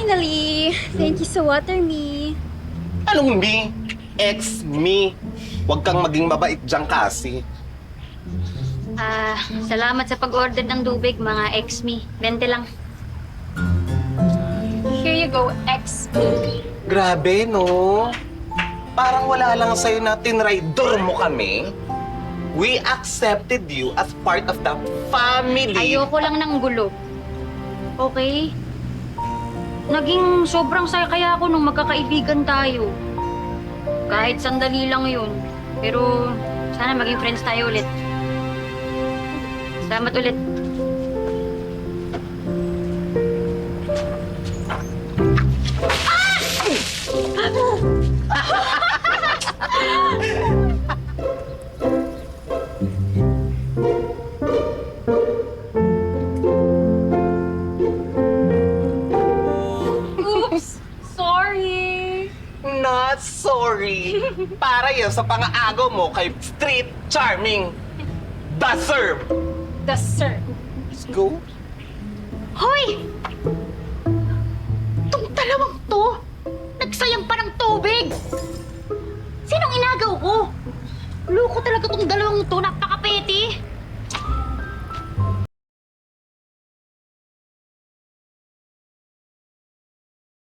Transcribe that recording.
Finally! Thank you sa water, me. Anong me? Ex-me. Huwag kang maging mabait dyan kasi. Salamat sa pag-order ng tubig, mga ex-me. 20 lang. Here you go, ex-me. Grabe, no? Parang wala lang sa'yo na tinraidor mo kami. We accepted you as part of the family. Ayoko lang ng gulo. Okay? Naging sobrang saya kaya ako nung magkakaibigan tayo. Kahit sandali lang yun. Pero sana maging friends tayo ulit. Salamat ulit. Oops! Sorry! Not sorry. Para yan sa pang-aagaw mo kay Street Charming. The Serve. The sir. Let's go. Hoy! Itong dalawang to, nagsayang pa ng tubig! Sinong inagaw ko? Loko talaga tong dalawa